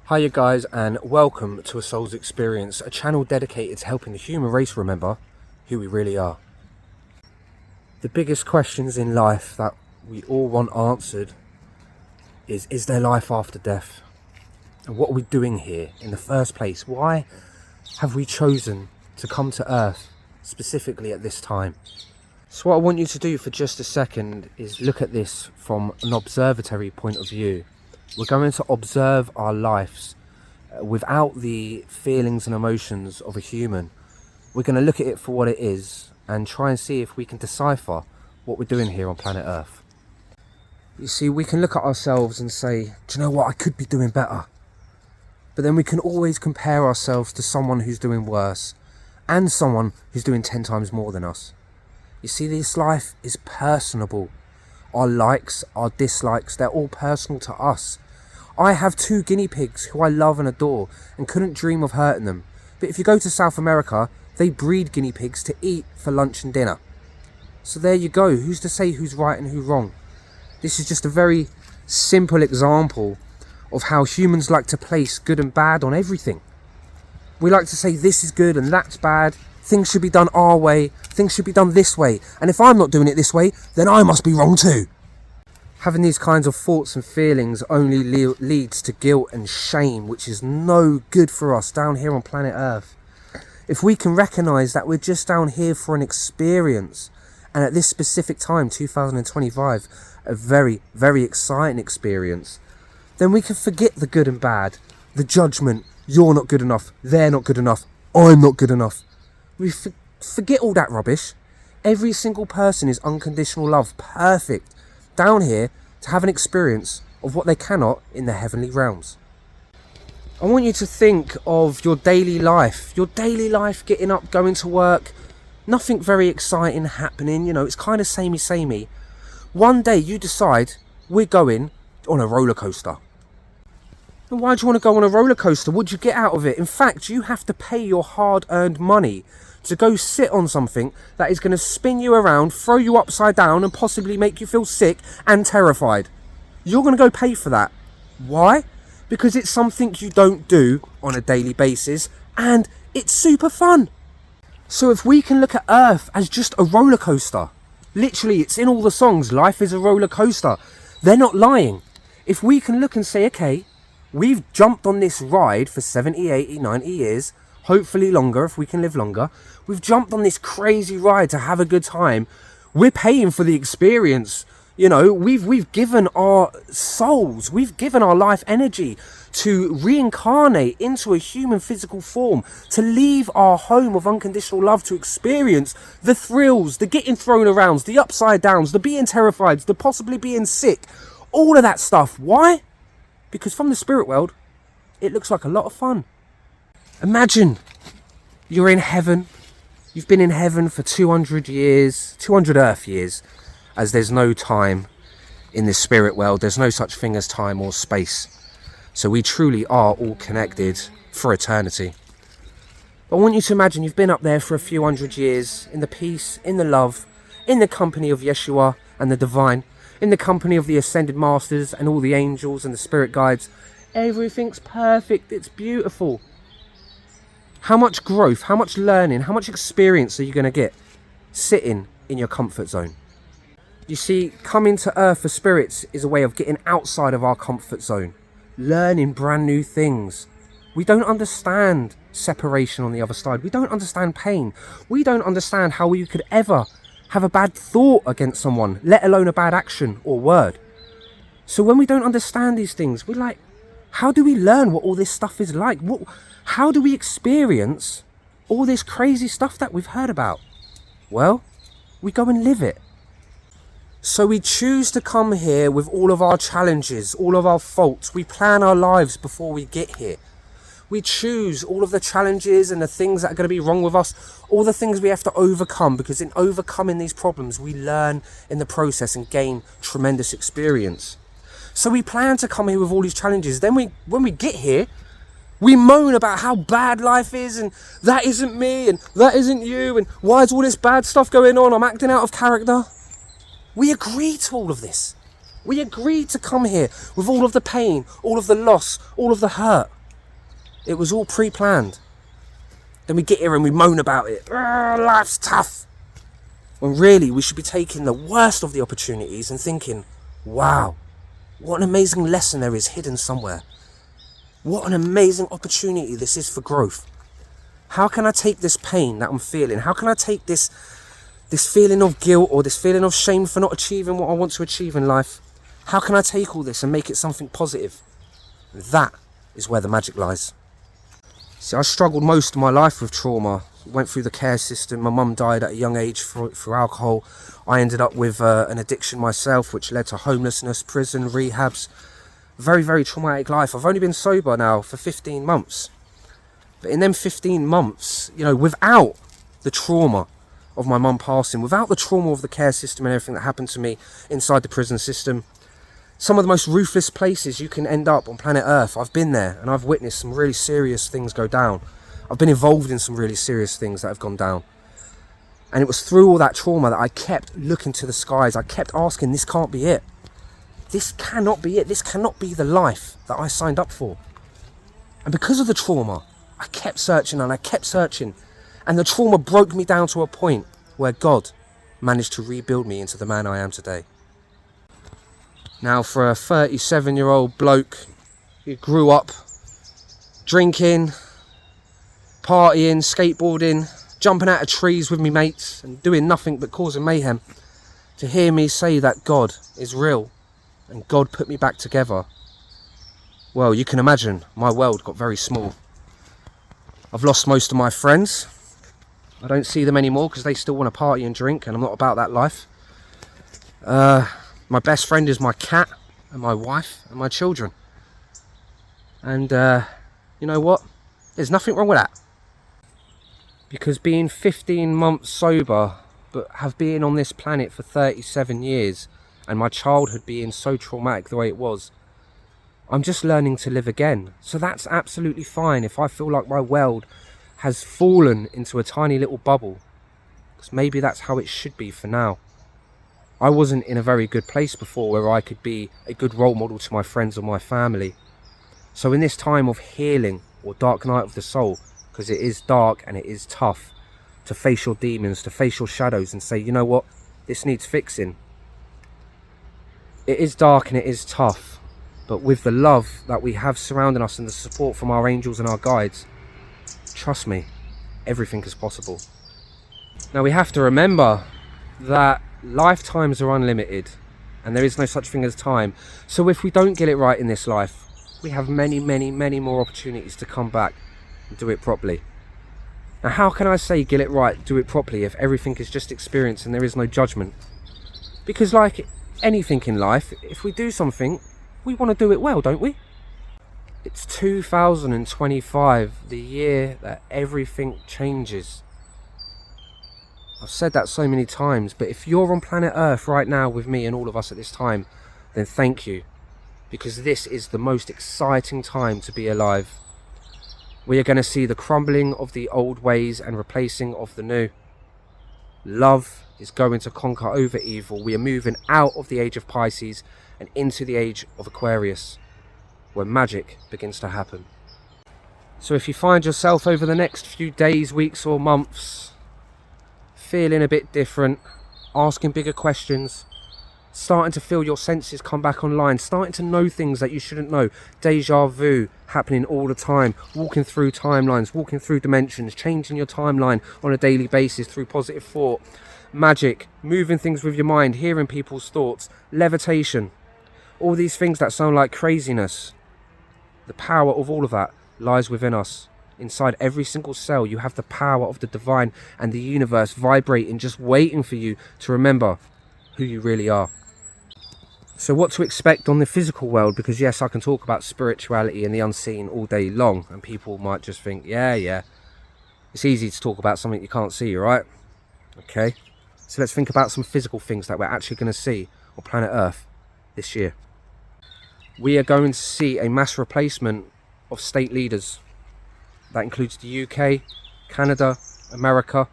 Hiya guys, and welcome to A Soul's Experience, a channel dedicated to helping the human race remember who we really are. The biggest questions in life that we all want answered is there life after death? And what are we doing here in the first place? Why have we chosen to come to Earth specifically at this time? So what I want you to do for just a second is look at this from an observatory point of view. We're going to observe our lives without the feelings and emotions of a human. We're going to look at it for what it is and try and see if we can decipher what we're doing here on planet Earth. You see, we can look at ourselves and say, do you know what, I could be doing better. But then we can always compare ourselves to someone who's doing worse and someone who's doing 10 times more than us. You see, this life is personable. Our likes, our dislikes, they're all personal to us. I have 2 guinea pigs who I love and adore and couldn't dream of hurting them. But if you go to South America, they breed guinea pigs to eat for lunch and dinner. So there you go. Who's to say who's right and who's wrong? This is just a very simple example of how humans like to place good and bad on everything. We like to say this is good and that's bad. Things should be done our way. Things should be done this way. And if I'm not doing it this way, then I must be wrong too. Having these kinds of thoughts and feelings only leads to guilt and shame, which is no good for us down here on planet Earth. If we can recognise that we're just down here for an experience, and at this specific time, 2025, a very, very exciting experience, then we can forget the good and bad, the judgment, you're not good enough, they're not good enough, I'm not good enough. We forget all that rubbish. Every single person is unconditional love, perfect, down here to have an experience of what they cannot in the heavenly realms. I want you to think of your daily life, getting up, going to work, nothing very exciting happening, it's kind of samey. One day you decide we're going on a roller coaster. And why do you want to go on a roller coaster? What do you get out of it? In fact, you have to pay your hard-earned money to go sit on something that is going to spin you around, throw you upside down and possibly make you feel sick and terrified. You're going to go pay for that. Why? Because it's something you don't do on a daily basis and it's super fun. So if we can look at Earth as just a roller coaster, literally it's in all the songs, life is a roller coaster. They're not lying. If we can look and say, okay, we've jumped on this ride for 70, 80, 90 years, hopefully longer if we can live longer. We've jumped on this crazy ride to have a good time. We're paying for the experience. We've given our souls, we've given our life energy to reincarnate into a human physical form, to leave our home of unconditional love, to experience the thrills, the getting thrown around, the upside downs, the being terrified, the possibly being sick, all of that stuff. Why? Because from the spirit world, it looks like a lot of fun. Imagine you're in heaven. You've been in heaven for 200 years, 200 Earth years, as there's no time in this spirit world. There's no such thing as time or space. So we truly are all connected for eternity. I want you to imagine you've been up there for a few hundred years in the peace, in the love, in the company of Yeshua and the divine, in the company of the ascended masters and all the angels and the spirit guides. Everything's perfect. It's beautiful. How much growth, how much learning, how much experience are you going to get sitting in your comfort zone? You see, coming to Earth for spirits is a way of getting outside of our comfort zone, learning brand new things. We don't understand separation on the other side. We don't understand pain. We don't understand how we could ever have a bad thought against someone, let alone a bad action or word. So when we don't understand these things, we're like, how do we learn what all this stuff is like? How do we experience all this crazy stuff that we've heard about? Well, we go and live it. So we choose to come here with all of our challenges, all of our faults. We plan our lives before we get here. We choose all of the challenges and the things that are going to be wrong with us, all the things we have to overcome, because in overcoming these problems, we learn in the process and gain tremendous experience. So we plan to come here with all these challenges. Then when we get here, we moan about how bad life is and that isn't me and that isn't you and why is all this bad stuff going on? I'm acting out of character. We agree to all of this. We agreed to come here with all of the pain, all of the loss, all of the hurt. It was all pre-planned. Then we get here and we moan about it. Life's tough. When really we should be taking the worst of the opportunities and thinking, wow, what an amazing lesson there is hidden somewhere. What an amazing opportunity this is for growth. How can I take this pain that I'm feeling? How can I take this feeling of guilt or this feeling of shame for not achieving what I want to achieve in life? How can I take all this and make it something positive? That is where the magic lies. See, I struggled most of my life with trauma. Went through the care system. My mum died at a young age through alcohol. I ended up with an addiction myself, which led to homelessness, prison, rehabs. Very, very traumatic life. I've only been sober now for 15 months. But in them 15 months, you know, without the trauma of my mum passing, without the trauma of the care system and everything that happened to me inside the prison system, some of the most ruthless places you can end up on planet Earth, I've been there and I've witnessed some really serious things go down. I've been involved in some really serious things that have gone down. And it was through all that trauma that I kept looking to the skies. I kept asking, this can't be it. This cannot be it. This cannot be the life that I signed up for. And because of the trauma, I kept searching and I kept searching. And the trauma broke me down to a point where God managed to rebuild me into the man I am today. Now, for a 37-year-old bloke who grew up drinking, partying, skateboarding, jumping out of trees with me mates and doing nothing but causing mayhem, to hear me say that God is real and God put me back together, well, you can imagine my world got very small. I've lost most of my friends. I don't see them anymore because they still want to party and drink, and I'm not about that life. My best friend is my cat and my wife and my children. And you know what? There's nothing wrong with that. Because being 15 months sober, but have been on this planet for 37 years, and my childhood being so traumatic the way it was, I'm just learning to live again. So that's absolutely fine if I feel like my world has fallen into a tiny little bubble. Because maybe that's how it should be for now. I wasn't in a very good place before where I could be a good role model to my friends or my family. So in this time of healing or dark night of the soul, because it is dark and it is tough to face your demons, to face your shadows and say, you know what, this needs fixing. It is dark and it is tough, but with the love that we have surrounding us and the support from our angels and our guides, trust me, everything is possible. Now we have to remember that lifetimes are unlimited and there is no such thing as time. So if we don't get it right in this life, we have many, many, many more opportunities to come back and do it properly. Now how can I say get it right, do it properly, if everything is just experience and there is no judgment? Because like anything in life, if we do something, we want to do it well, don't we? It's 2025, the year that everything changes. I've said that so many times, but if you're on planet Earth right now with me and all of us at this time, then thank you. Because this is the most exciting time to be alive. We are going to see the crumbling of the old ways and replacing of the new. Love is going to conquer over evil. We are moving out of the age of Pisces and into the age of Aquarius, where magic begins to happen. So if you find yourself over the next few days, weeks or months feeling a bit different, asking bigger questions, starting to feel your senses come back online, starting to know things that you shouldn't know, deja vu happening all the time, walking through timelines, walking through dimensions, changing your timeline on a daily basis through positive thought, magic, moving things with your mind, hearing people's thoughts, levitation, all these things that sound like craziness. The power of all of that lies within us. Inside every single cell, you have the power of the divine and the universe vibrating, just waiting for you to remember who you really are. So what to expect on the physical world? Because yes, I can talk about spirituality and the unseen all day long, and people might just think, yeah, it's easy to talk about something you can't see, right? Okay, so let's think about some physical things that we're actually going to see on planet Earth this year. We are going to see a mass replacement of state leaders. That includes the UK, Canada, America,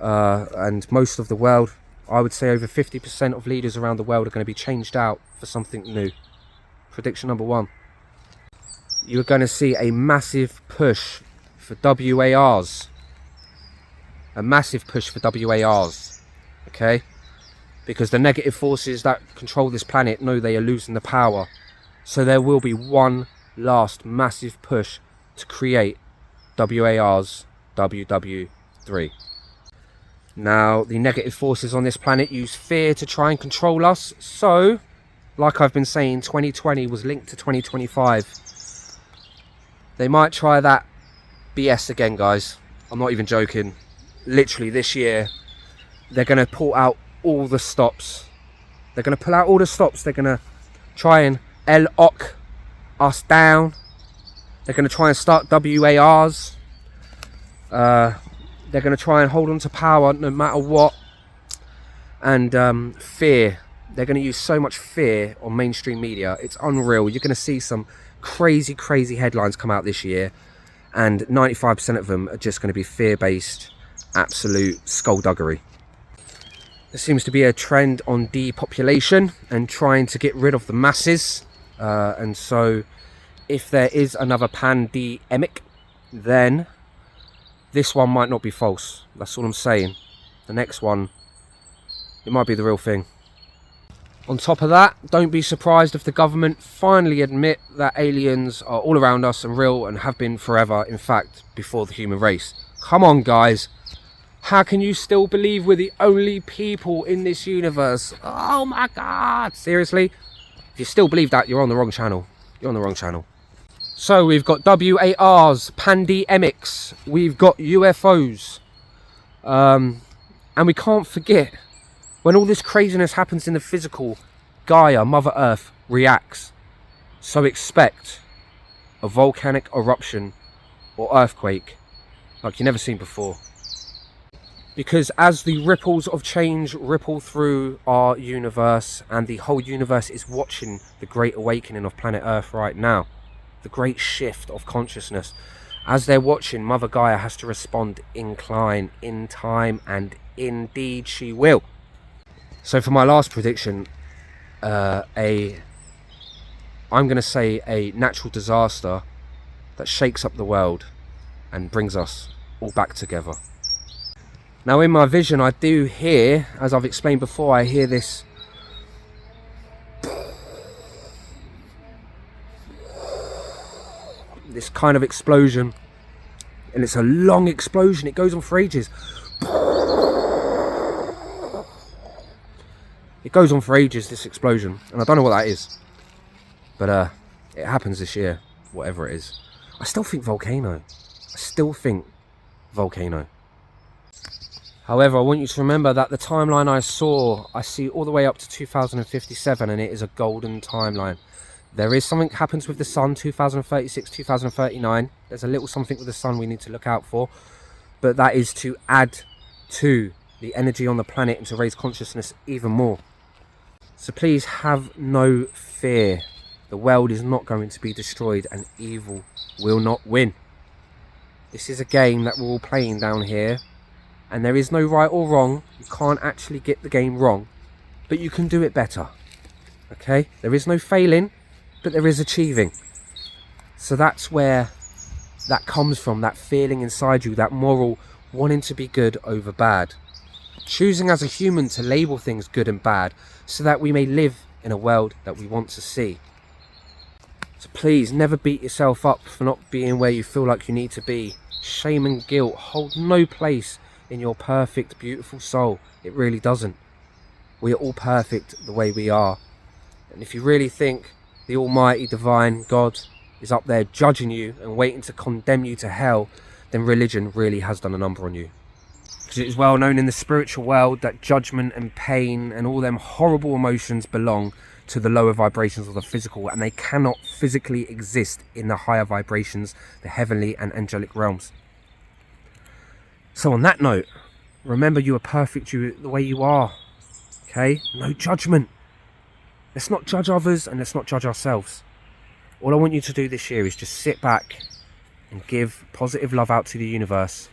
and most of the world. I would say over 50% of leaders around the world are going to be changed out for something new. Prediction number one. you're going to see a massive push for WARs. A massive push for WARs. Okay? Because the negative forces that control this planet know they are losing the power. So there will be one last massive push to create WARs WW3. Now, the negative forces on this planet use fear to try and control us. So, like I've been saying, 2020 was linked to 2025. They might try that BS again, guys. I'm not even joking. Literally, this year, they're going to pull out all the stops. They're going to pull out all the stops. They're going to try and lock us down. They're going to try and start WARs. They're going to try and hold on to power no matter what. And fear. They're going to use so much fear on mainstream media. It's unreal. You're going to see some crazy, crazy headlines come out this year. And 95% of them are just going to be fear-based, absolute skullduggery. There seems to be a trend on depopulation and trying to get rid of the masses. And so if there is another pandemic, then this one might not be false. That's all I'm saying. The next one, it might be the real thing. On top of that, don't be surprised if the government finally admit that aliens are all around us and real and have been forever, in fact, before the human race. Come on, guys. How can you still believe we're the only people in this universe? Oh my God. Seriously? If you still believe that, you're on the wrong channel. You're on the wrong channel. So we've got WARs, pandemics, we've got UFOs. And we can't forget, when all this craziness happens in the physical, Gaia, Mother Earth, reacts. So expect a volcanic eruption or earthquake like you've never seen before. Because as the ripples of change ripple through our universe, and the whole universe is watching the great awakening of planet Earth right now, the great shift of consciousness, as they're watching, Mother Gaia has to respond in time, and indeed she will. So for my last prediction, I'm going to say a natural disaster that shakes up the world and brings us all back together. Now in my vision I do hear, as I've explained before, I hear this kind of explosion, and it's a long explosion. It goes on for ages. It goes on for ages, this explosion, and I don't know what that is, but it happens this year, whatever it is. I still think volcano. However, I want you to remember that the timeline I see all the way up to 2057, and it is a golden timeline. There is something happens with the sun, 2036, 2039. There's a little something with the sun we need to look out for, but that is to add to the energy on the planet and to raise consciousness even more. So please have no fear. The world is not going to be destroyed, and evil will not win. This is a game that we're all playing down here, and there is no right or wrong. You can't actually get the game wrong, but you can do it better. Okay? There is no failing, but there is achieving. So that's where that comes from, that feeling inside you, that moral wanting to be good over bad. Choosing as a human to label things good and bad so that we may live in a world that we want to see. So please never beat yourself up for not being where you feel like you need to be. Shame and guilt hold no place in your perfect, beautiful soul. It really doesn't. We are all perfect the way we are. And if you really think the almighty divine God is up there judging you and waiting to condemn you to hell, then religion really has done a number on you. Because it is well known in the spiritual world that judgment and pain and all them horrible emotions belong to the lower vibrations of the physical, and they cannot physically exist in the higher vibrations, the heavenly and angelic realms. So on that note, remember you are perfect the way you are. Okay? No judgment. Let's not judge others, and let's not judge ourselves. All I want you to do this year is just sit back and give positive love out to the universe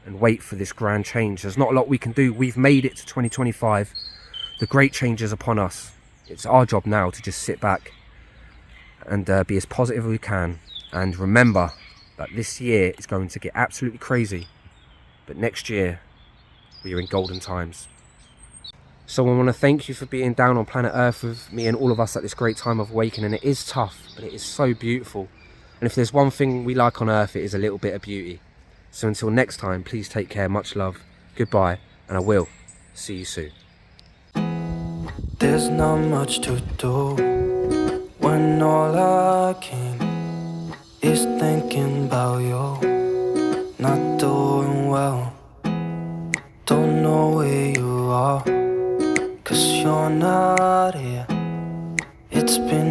and wait for this grand change. There's not a lot we can do. We've made it to 2025. The great change is upon us. It's our job now to just sit back and be as positive as we can And remember that this year is going to get absolutely crazy, but next year we are in golden times. So I want to thank you for being down on planet Earth with me and all of us at this great time of awakening. It is tough, but it is so beautiful. And if there's one thing we like on Earth, it is a little bit of beauty. So until next time, please take care, much love, goodbye, and I will see you soon. There's not much to do when all I can is thinking about you. Not doing well, don't know where you are, 'cause you're not here. It's been